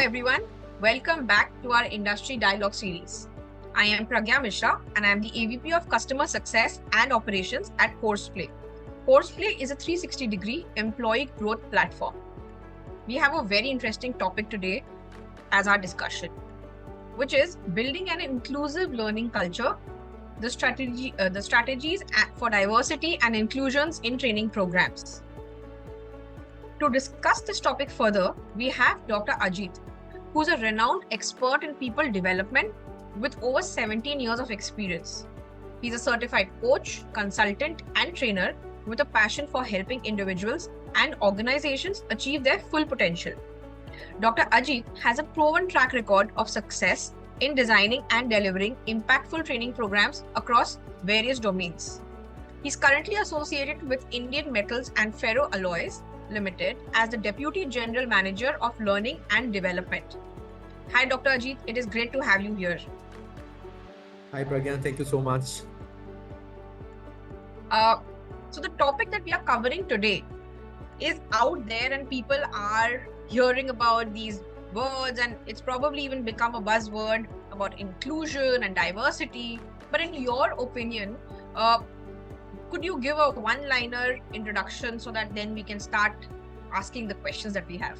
everyone, welcome back to our Industry Dialogue Series. I am Pragya Mishra and I am the AVP of Customer Success and Operations at Courseplay. Courseplay is a 360-degree employee growth platform. We have a very interesting topic today as our discussion, which is building an inclusive learning culture, the strategies for diversity and inclusions in training programs. To discuss this topic further, we have Dr. Ajit, who's a renowned expert in people development with over 17 years of experience. He's a certified coach, consultant, and trainer with a passion for helping individuals and organizations achieve their full potential. Dr. Ajit has a proven track record of success in designing and delivering impactful training programs across various domains. He's currently associated with Indian Metals and Ferro Alloys Limited as the Deputy General Manager of Learning and Development. Hi, Dr. Ajit. It is great to have you here. Hi, Pragya. Thank you so much. So the topic that we are covering today is out there and people are hearing about these words, and it's probably even become a buzzword about inclusion and diversity. But in your opinion, could you give a one-liner introduction so that then we can start asking the questions that we have?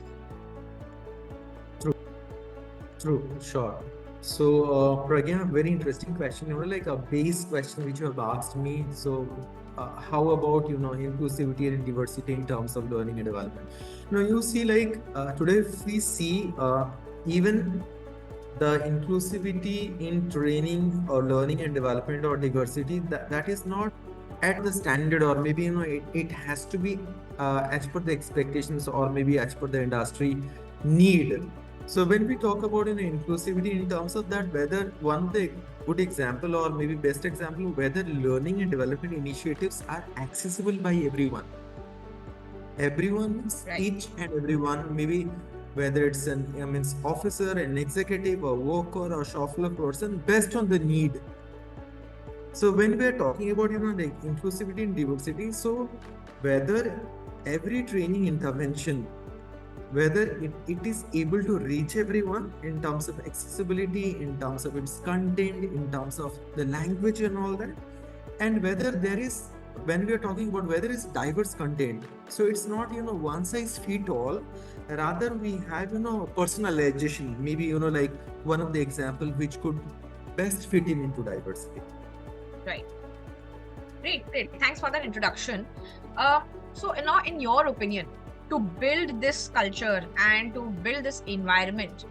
True, sure. So, Pragya, very interesting question. Like a base question which you have asked me. So, how about inclusivity and diversity in terms of learning and development? You see, like today, if we see even the inclusivity in training or learning and development or diversity, that is not at the standard, or maybe it has to be as per the expectations, or maybe as per the industry need. So when we talk about inclusivity in terms of that, whether the good example or maybe best example, whether learning and development initiatives are accessible by everyone. Everyone, right. Each and everyone, maybe whether it's an officer, an executive, a worker, or shop floor person, based on the need. So when we are talking about the inclusivity and diversity, so whether every training intervention, whether it is able to reach everyone in terms of accessibility, in terms of its content, in terms of the language and all that, and whether there is, when we are talking about whether it's diverse content, so it's not one size fit all, rather we have personalization, maybe like one of the example which could best fit into diversity. Right. Great. Thanks for that introduction. So now, in your opinion, to build this culture and to build this environment,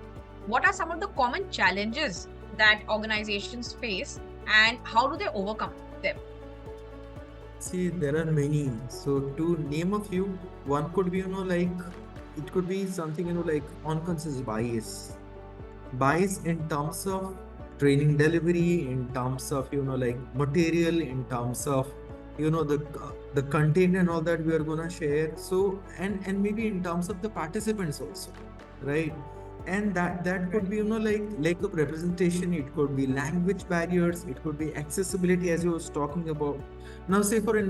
what are some of the common challenges that organizations face and how do they overcome them? See, there are many. So to name a few, one could be, like, it could be something, like unconscious bias in terms of training delivery, in terms of like material, in terms of the content and all that we are gonna share. So and maybe in terms of the participants also, right? And that could be like lack of representation. It could be language barriers. It could be accessibility, as you was talking about. Now, say for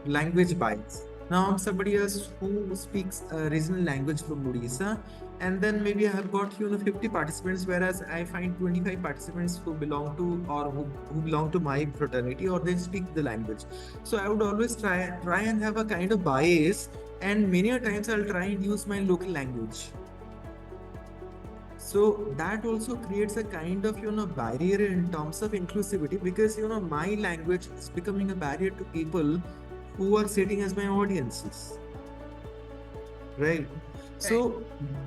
language bias. Now, somebody else who speaks regional language from Odisha, and then maybe I have got 50 participants, whereas I find 25 participants who belong to, or who belong to my fraternity, or they speak the language. So I would always try and have a kind of bias, and many a times I'll try and use my local language. So that also creates a kind of barrier in terms of inclusivity, because my language is becoming a barrier to people who are sitting as my audiences, right? So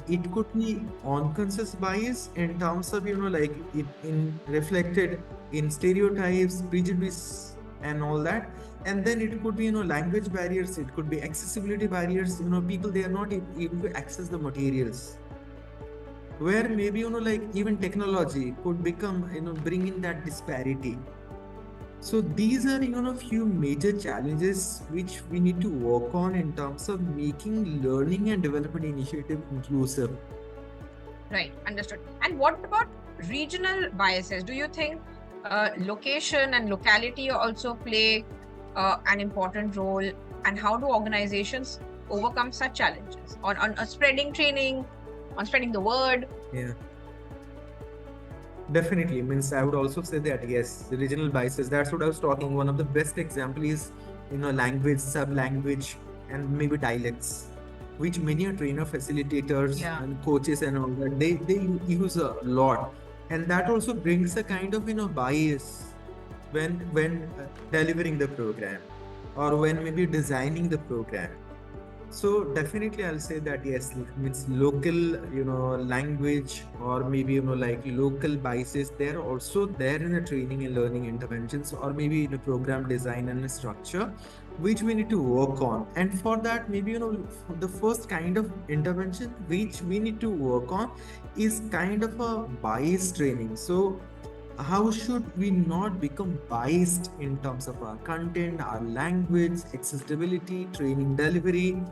it could be unconscious bias in terms of like it in reflected in stereotypes, prejudice, and all that. And then it could be language barriers. It could be accessibility barriers. People, they are not able to access the materials, where maybe like even technology could become bring in that disparity. So these are few major challenges which we need to work on in terms of making learning and development initiative inclusive. Right, understood. And what about regional biases? Do you think location and locality also play an important role, and how do organizations overcome such challenges on spreading training on spreading the word? Yeah. Definitely. Means I would also say that yes, the regional biases. That's what I was talking. One of the best example is language, sub-language, and maybe dialects, which many are trainer, facilitators, Yeah. and coaches and all that they use a lot, and that also brings a kind of bias when delivering the program, or when maybe designing the program. So definitely I'll say that yes, means local, language, or maybe, like local biases, they're also there in the training and learning interventions, or maybe in a program design and a structure, which we need to work on. And for that, maybe, the first kind of intervention which we need to work on is kind of a bias training. So how should we not become biased in terms of our content, our language, accessibility, training delivery,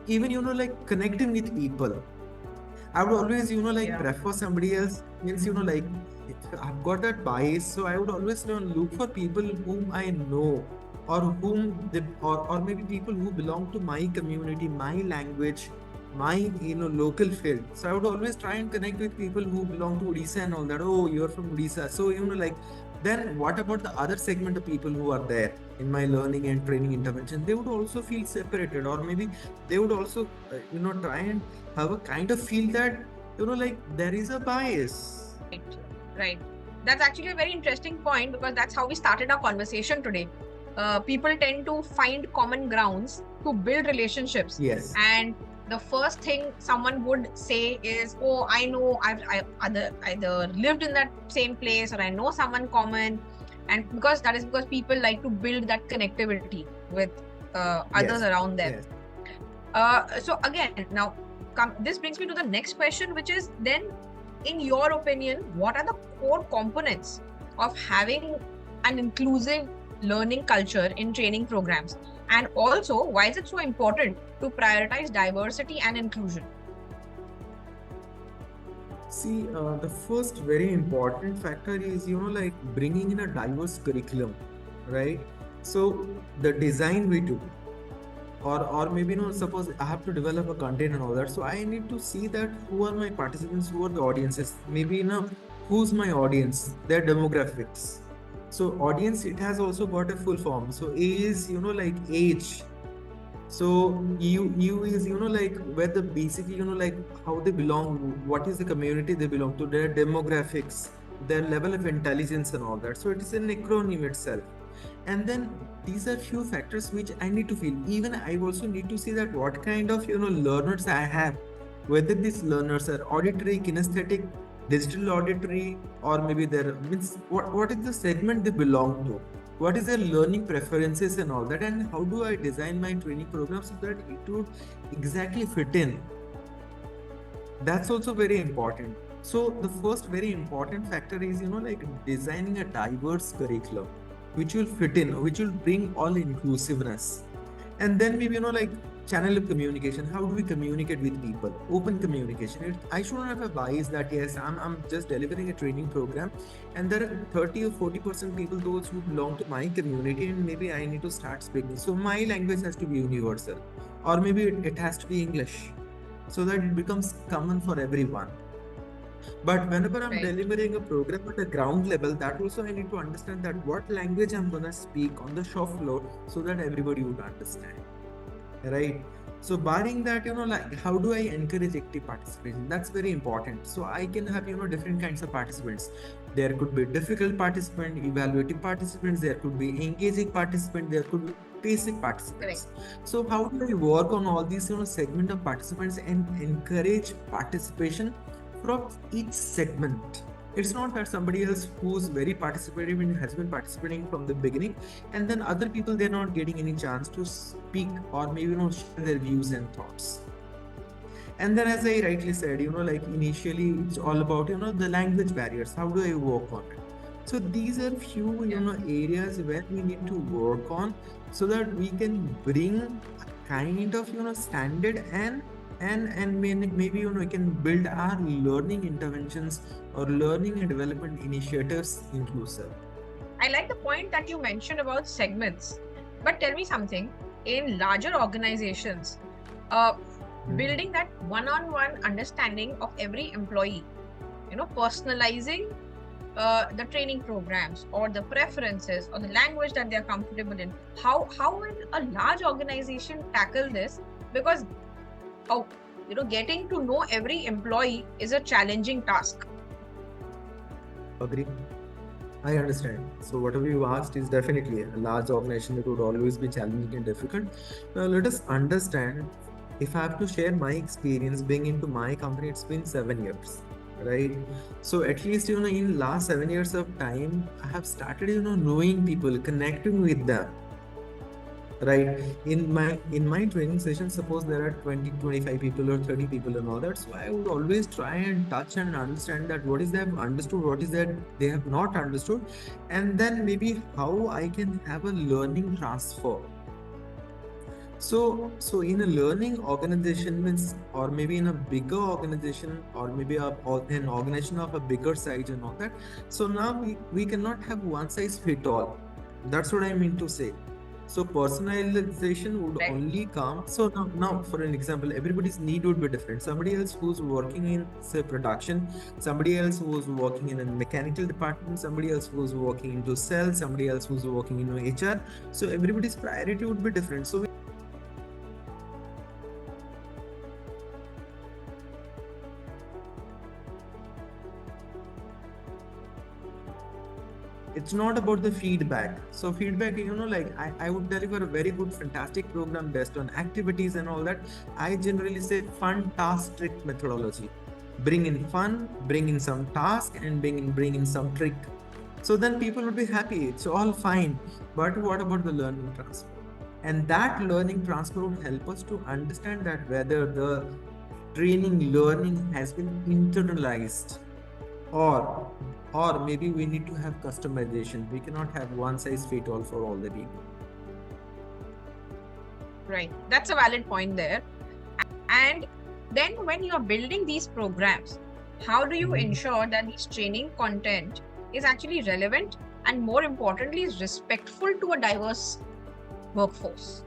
even like connecting with people? I would always, like Yeah. prefer somebody else. Means, like if I've got that bias, so I would always look for people whom I know, or or maybe people who belong to my community, my language, my local field. So I would always try and connect with people who belong to Odisha and all that. Oh, you're from Odisha, so like then what about the other segment of people who are there in my learning and training intervention? They would also feel separated, or maybe they would also try and have a kind of feel that like there is a bias. Right. Right. That's actually a very interesting point, because that's how we started our conversation today. People tend to find common grounds to build relationships. Yes. And the first thing someone would say is, oh, I know I've either lived in that same place, or I know someone common. And because people like to build that connectivity with others Yes. around them. Yes. So again, now this brings me to the next question, which is then, in your opinion, what are the core components of having an inclusive learning culture in training programs? And also, why is it so important to prioritize diversity and inclusion? See, the first very important factor is, like bringing in a diverse curriculum, right? So the design we do, or maybe, suppose I have to develop a content and all that. So I need to see that who are my participants, who are the audiences, maybe, who's my audience, their demographics. So audience, it has also got a full form. So A is, like age. So you is, like where the basically, like how they belong, what is the community they belong to, their demographics, their level of intelligence and all that. So it is an acronym itself. And then these are few factors which I need to feel. Even I also need to see that what kind of learners I have, whether these learners are auditory, kinesthetic, digital auditory, or maybe their means what is the segment they belong to, what is their learning preferences and all that, and how do I design my training program so that it would exactly fit in. That's also very important. So the first very important factor is like designing a diverse curriculum which will fit in, which will bring all inclusiveness. And then maybe like channel of communication. How do we communicate with people? Open communication. I shouldn't have a bias that yes, I'm just delivering a training program, and there are 30 or 40% people, those who belong to my community, and maybe I need to start speaking. So my language has to be universal, or maybe it has to be English, so that it becomes common for everyone. But whenever I'm Right. delivering a program at a ground level, that also I need to understand that what language I'm gonna speak on the shop floor so that everybody would understand. Right? So barring that, like how do I encourage active participation? That's very important. So I can have, different kinds of participants. There could be difficult participant, evaluative participants, there could be engaging participant, there could be basic participants. Correct. So how do I work on all these, segment of participants and encourage participation from each segment? It's not that somebody else who's very participative and has been participating from the beginning, and then other people, they're not getting any chance to speak, or maybe share their views and thoughts. And then, as I rightly said, like initially it's all about the language barriers. How do I work on it? So these are few areas where we need to work on, so that we can bring a kind of standard, and maybe we can build our learning interventions or learning and development initiatives inclusive. I like the point that you mentioned about segments. But tell me something, in larger organizations, building that one-on-one understanding of every employee, personalizing the training programs or the preferences or the language that they're comfortable in. How will a large organization tackle this? Because how, getting to know every employee is a challenging task. Agree. I understand. So whatever you asked is definitely a large organization. It would always be challenging and difficult. Now let us understand. If I have to share my experience being into my company, it's been 7 years, right? So at least in last 7 years of time, I have started knowing people, connecting with them, right? In my training session, suppose there are 20, 25 people or 30 people and all that, so I would always try and touch and understand that what is they have understood, what is that they have not understood, and then maybe how I can have a learning transfer. So in a learning organization means, or maybe in a bigger organization, or maybe or an organization of a bigger size and all that. So now we cannot have one size fit all. That's what I mean to say. So personalization would Right. only come. So now, for an example, everybody's need would be different. Somebody else who's working in, say, production, somebody else who's working in a mechanical department, somebody else who's working into sales, somebody else who's working in HR. So everybody's priority would be different. So it's not about the feedback. So feedback, like I would deliver a very good, fantastic program based on activities and all that. I generally say fun task trick methodology. Bring in fun, bring in some task, and bring in some trick. So then people will be happy. It's all fine. But what about the learning transfer? And that learning transfer would help us to understand that whether the training learning has been internalized, or maybe we need to have customization. We cannot have one size fit all for all the people. Right. That's a valid point there. And then when you're building these programs, how do you ensure that this training content is actually relevant and, more importantly, is respectful to a diverse workforce?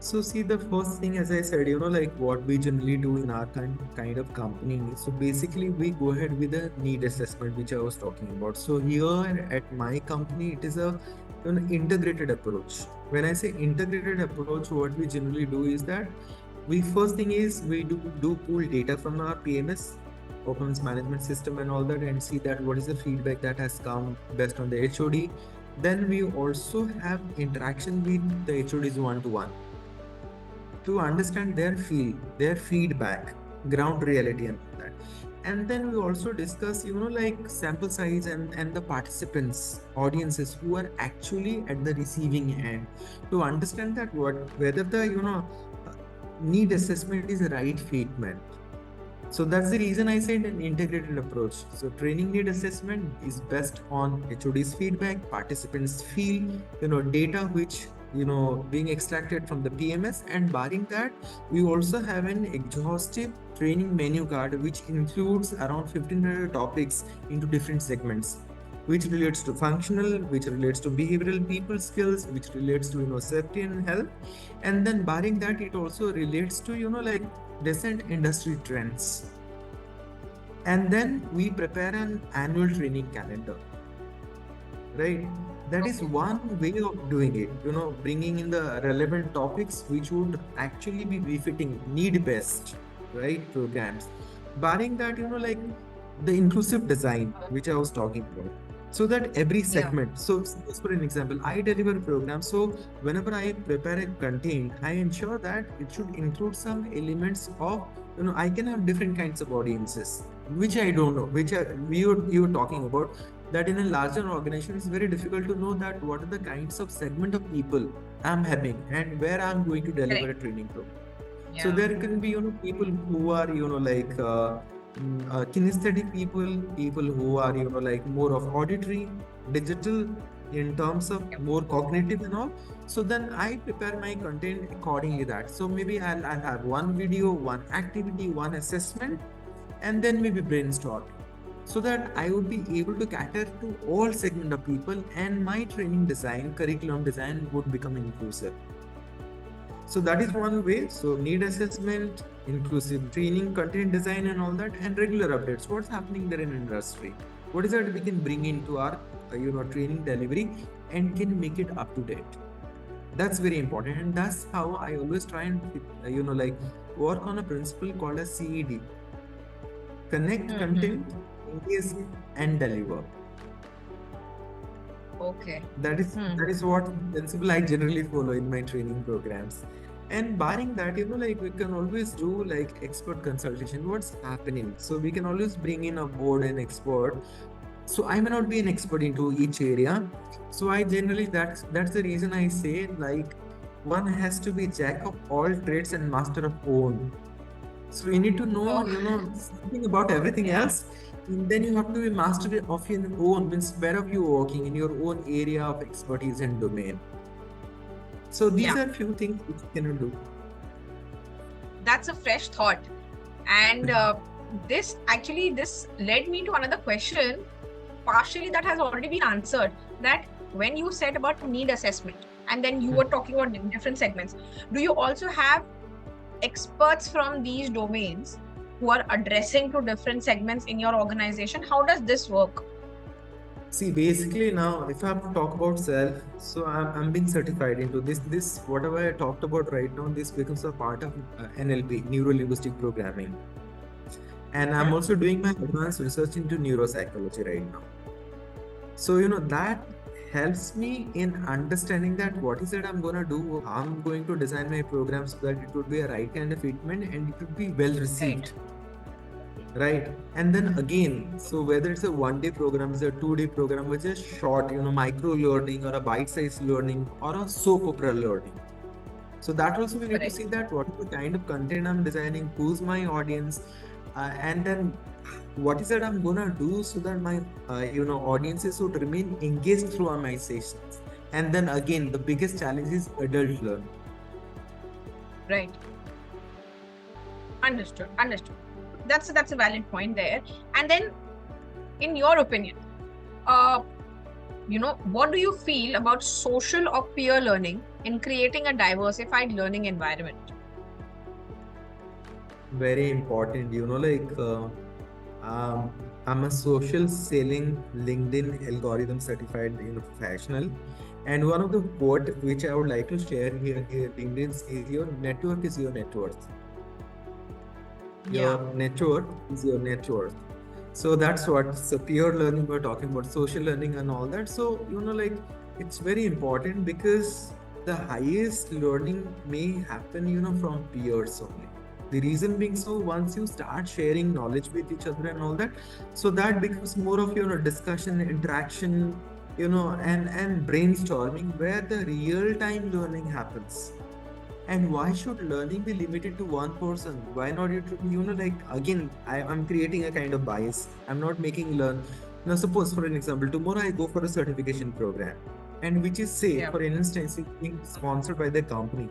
So see, the first thing, as I said, like what we generally do in our kind of company. So basically, we go ahead with a need assessment, which I was talking about. So here at my company, it is a integrated approach. When I say integrated approach, what we generally do is that first thing is we do pull data from our PMS, performance management system, and all that, and see that what is the feedback that has come based on the HOD. Then we also have interaction with the HODs one to one to understand their feedback, ground reality, and all that. And then we also discuss, like sample size and the participants, audiences who are actually at the receiving end, to understand that whether the need assessment is the right treatment. So that's the reason I said an integrated approach. So training need assessment is based on HOD's feedback, participants feel, data which being extracted from the PMS, and barring that, we also have an exhaustive training menu card which includes around 1500 topics into different segments, which relates to functional, which relates to behavioral people skills, which relates to safety and health, and then barring that, it also relates to like recent industry trends. And then we prepare an annual training calendar, right? That is one way of doing it, bringing in the relevant topics which would actually be befitting need based, right, programs. Barring that, like the inclusive design, which I was talking about. So that every segment, so suppose for an example, I deliver a program. So whenever I prepare a content, I ensure that it should include some elements of, I can have different kinds of audiences, which I don't know, which you were talking about, that in a larger organization, it's very difficult to know that what are the kinds of segment of people I'm having and where I'm going to deliver a training program. So there can be, people who are, like kinesthetic people who are, like more of auditory, digital, in terms of more cognitive and all. So then I prepare my content accordingly that. So maybe I'll have one video, one activity, one assessment, and then maybe brainstorm, so that I would be able to cater to all segment of people, and my training design, curriculum design would become inclusive. So that is one way. So need assessment, inclusive training, content design, and all that, and regular updates. What's happening there in industry? What is that we can bring into our training delivery and can make it up to date? That's very important, and that's how I always try and work on a principle called as CED: connect, content, engage, and deliver. Okay. That is what principle I generally follow in my training programs. And barring that, we can always do like expert consultation. What's happening? So we can always bring in a board and expert. So I may not be an expert into each area. So I generally that's the reason I say like one has to be jack of all trades and master of one. So you need to know, something about everything else. And then you have to be master of your own, means where are you working in your own area of expertise and domain. So these are few things which you can do. That's a fresh thought. And this led me to another question, partially that has already been answered, that when you said about need assessment, and then you were talking about different segments, do you also have experts from these domains who are addressing to different segments in your organization? How does this work? See, basically now, if I have to talk about self, so I'm being certified into this whatever I talked about right now, this becomes a part of NLP, neuro linguistic programming, and I'm also doing my advanced research into neuropsychology right now. So that helps me in understanding that what is it I'm gonna do, how I'm going to design my program so that it would be a right kind of fitment and it would be well received. Right. And then again, so whether it's a 1-day program, it's a 2-day program, which is short, micro learning or a bite-sized learning or a soap opera learning. So that also we need to see that what is the kind of content I'm designing, who's my audience, and then what is it I'm gonna do so that my audiences would remain engaged throughout my sessions. And then again, the biggest challenge is adult learning. Right. Understood. That's a valid point there. And then, in your opinion, what do you feel about social or peer learning in creating a diversified learning environment? Very important, I'm a social selling LinkedIn algorithm certified professional, and one of the quote which I would like to share here, LinkedIn says your network is your net worth. Your network is your net worth. So that's what, so peer learning we're talking about, social learning and all that. So it's very important because the highest learning may happen from peers only. The reason being, so once you start sharing knowledge with each other and all that, so that becomes more of discussion, interaction, and brainstorming, where the real time learning happens. And why should learning be limited to one person? Why not it should be, again, I'm creating a kind of bias. I'm not making learn. Now, suppose for an example, tomorrow I go for a certification program, and which is for instance, being sponsored by the company.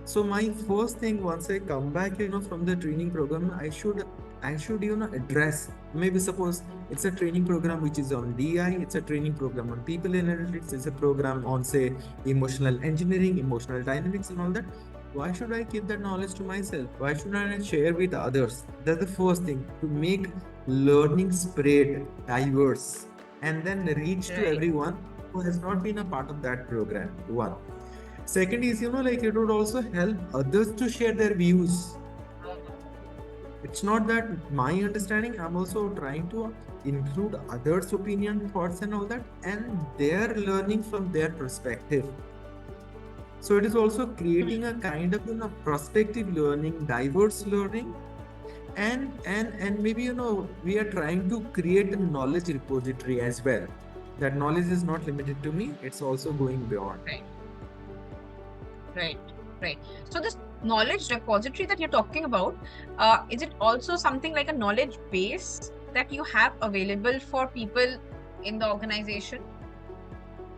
So my first thing, once I come back, from the training program, I should address, maybe suppose it's a training program which is on DI, it's a training program on people analytics, it's a program on say emotional engineering, emotional dynamics and all that. Why should I keep that knowledge to myself? Why should I not share with others? That's the first thing, to make learning spread, diverse, and then reach to everyone who has not been a part of that program. One. Second is, it would also help others to share their views. It's not that my understanding, I'm also trying to include others' opinion, thoughts and all that, and their learning from their perspective. So it is also creating a kind of prospective learning, diverse learning, and maybe we are trying to create a knowledge repository as well. That knowledge is not limited to me, it's also going beyond. Right. So this knowledge repository that you're talking about, is it also something like a knowledge base that you have available for people in the organization?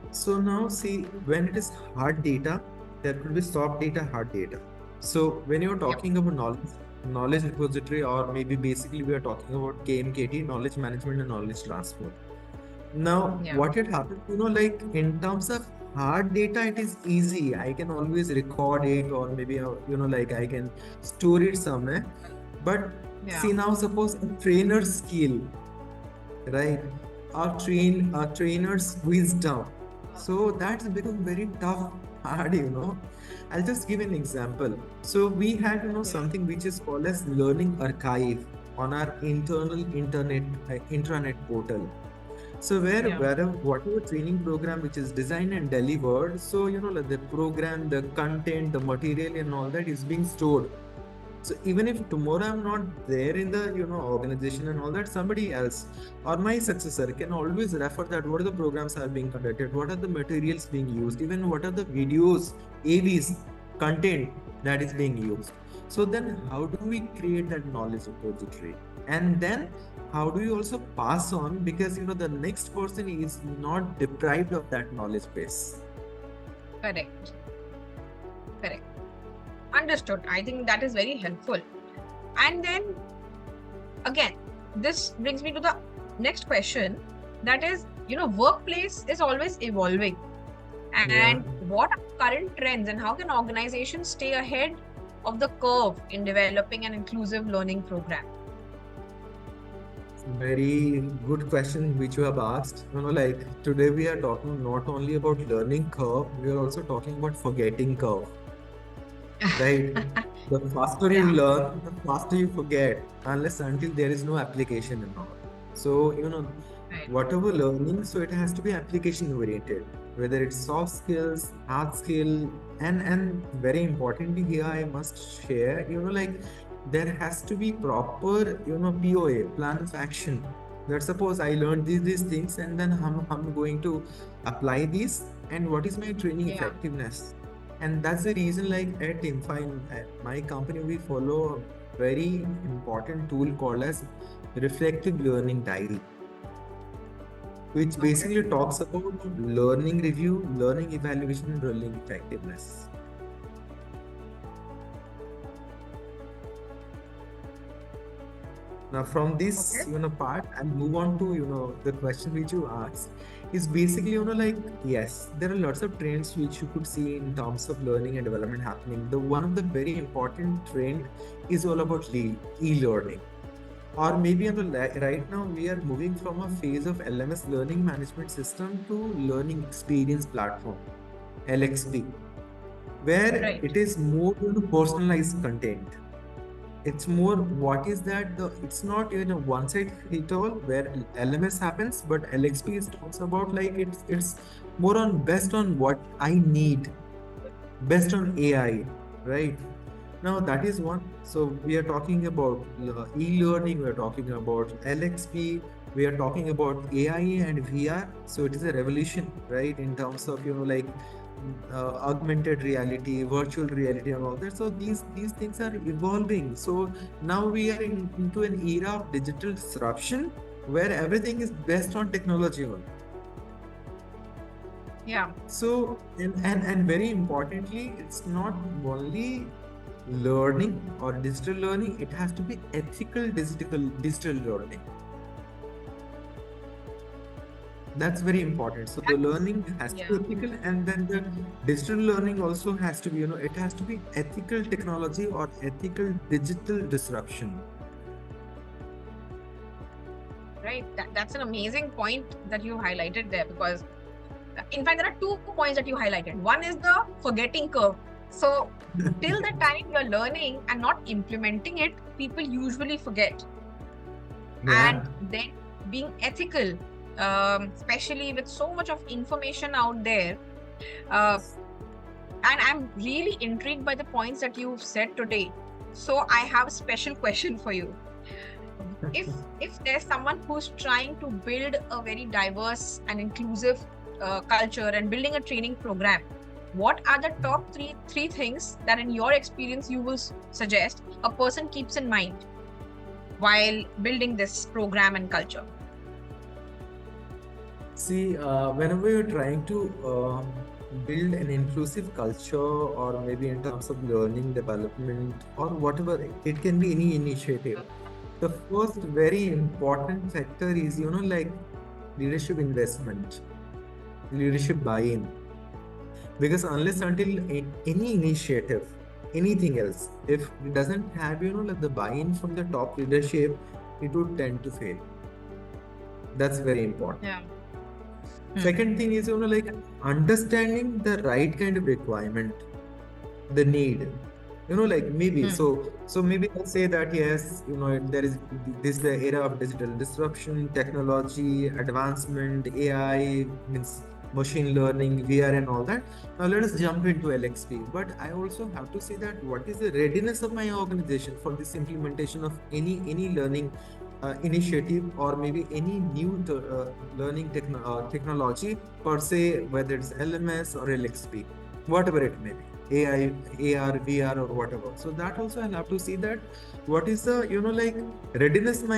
So now see, when it is hard data, there could be soft data, hard data. So when you're talking about knowledge repository, or maybe basically we are talking about KMKT, knowledge management and knowledge transfer. Now, what had happened, in terms of hard data, it is easy. I can always record it, or maybe like I can store it somewhere. But Yeah. see, now suppose a trainer's skill, right? Our trainer's wisdom. So that's become very tough, hard. I'll just give an example. So we had Yeah. something which is called as learning archive on our internal intranet portal. So Yeah. wherever whatever training program which is designed and delivered, so like the program, the content, the material and all that is being stored. So even if tomorrow I'm not there in the organization and all that, somebody else or my successor can always refer that what are the programs are being conducted, what are the materials being used, even what are the videos, AVs, content that is being used. So then how do we create that knowledge repository? And then how do you also pass on, because the next person is not deprived of that knowledge base. Correct. Correct. Understood. I think that is very helpful. And then again, this brings me to the next question. That is, workplace is always evolving. Yeah. And what are current trends and how can organizations stay ahead of the curve in developing an inclusive learning program? Very good question which you have asked. Like today we are talking not only about learning curve, we are also talking about forgetting curve, right? The faster you Yeah. learn, the faster you forget, unless until there is no application and all. So, Right. whatever learning, so it has to be application oriented, whether it's soft skills, hard skill, and very importantly here I must share, like there has to be proper, POA, plan of action. That suppose I learned these things and then I'm going to apply these, and what is my training Yeah. effectiveness? And that's the reason, like at Infine, at my company, we follow a very important tool called as reflective learning diary, which Okay. basically talks about learning review, learning evaluation, and learning effectiveness. Now, from this, Okay. part, and move on to, the question which you asked is basically, like, yes, there are lots of trends which you could see in terms of learning and development happening. The one of the very important trend is all about e-learning. Or maybe right now we are moving from a phase of LMS, learning management system, to learning experience platform, LXP, where Right. it is more personalized content. It's more what is that it's not one side fit all where LMS happens, but LXP is talks about like it's more on based on what I need, based on AI, right? Now that is one. So we are talking about e-learning, we are talking about LXP, we are talking about AI and VR. So it is a revolution, right? In terms of like augmented reality, virtual reality, and all that. So these things are evolving. So now we are into an era of digital disruption where everything is based on technology only. Yeah. So and very importantly, it's not only learning or digital learning, it has to be ethical digital learning. That's very important. So the learning has to Yeah. be ethical, and then the digital learning also has to be, it has to be ethical technology or ethical digital disruption. Right. That's an amazing point that you highlighted there, because in fact, there are 2 points that you highlighted. One is the forgetting curve. So till the time you're learning and not implementing it, people usually forget. Yeah. And then being ethical, especially with so much of information out there. Uh, and I'm really intrigued by the points that you've said today. So I have a special question for you. If there's someone who's trying to build a very diverse and inclusive culture and building a training program, what are the top three things that in your experience you will suggest a person keeps in mind while building this program and culture? See, whenever you're trying to build an inclusive culture, or maybe in terms of learning, development, or whatever, it can be any initiative. The first very important factor is, like leadership investment, leadership buy-in. Because unless until any initiative, anything else, if it doesn't have, like the buy-in from the top leadership, it would tend to fail. That's very important. Yeah. Second thing is, like understanding the right kind of requirement, the need. Like maybe so maybe I'll say that yes, there is this the era of digital disruption, technology, advancement, AI means machine learning, VR and all that. Now let us jump into LXP. But I also have to say that what is the readiness of my organization for this implementation of any learning initiative, or maybe any new learning technology per se, whether it's LMS or LXP, whatever it may be. AI, AR, VR, or whatever. So that also I'll have to see that what is the like readiness of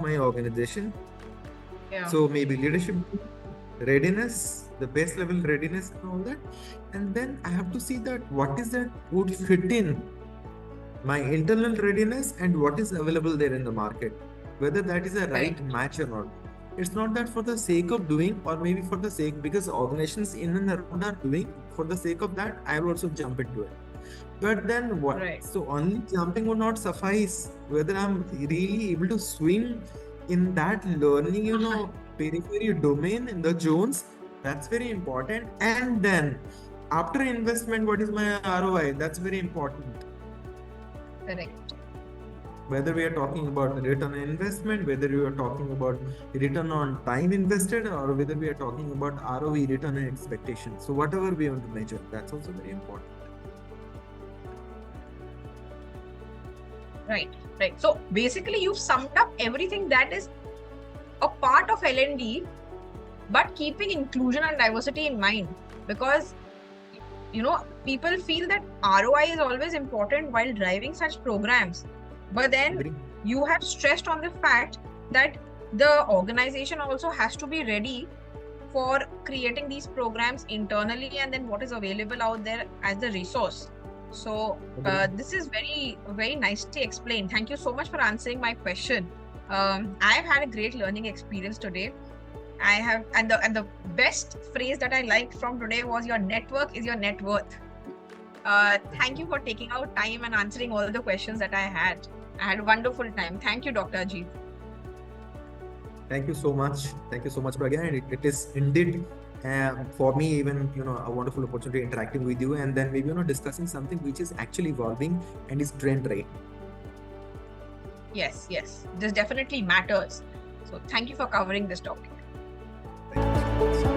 my organization. Yeah. So maybe leadership readiness, the base level readiness and all that, and then I have to see that what is that would fit in my internal readiness and what is available there in the market, whether that is a right match or not. It's not that for the sake of doing, or maybe for the sake, because organizations in and around are doing, for the sake of that, I will also jump into it. But then what? Right. So only jumping would not suffice. Whether I'm really able to swim in that learning, periphery domain in the zones, that's very important. And then after investment, what is my ROI? That's very important. Correct. Whether we are talking about return on investment, whether we are talking about return on time invested, or whether we are talking about ROE, return on expectation. So whatever we want to measure, that's also very important. Right. So basically, you've summed up everything that is a part of L&D, but keeping inclusion and diversity in mind, because people feel that ROI is always important while driving such programs. But then you have stressed on the fact that the organization also has to be ready for creating these programs internally, and then what is available out there as the resource. So this is very, very nicely explained. Thank you so much for answering my question. I've had a great learning experience today. I have, and the best phrase that I liked from today was, your network is your net worth. Thank you for taking out time and answering all the questions that I had. I had a wonderful time. Thank you, Dr. Ajit. Thank you so much. Thank you so much, Pragya. And it is indeed for me even a wonderful opportunity interacting with you, and then maybe discussing something which is actually evolving and is trend right. Yes. This definitely matters. So thank you for covering this topic. Thank you so much.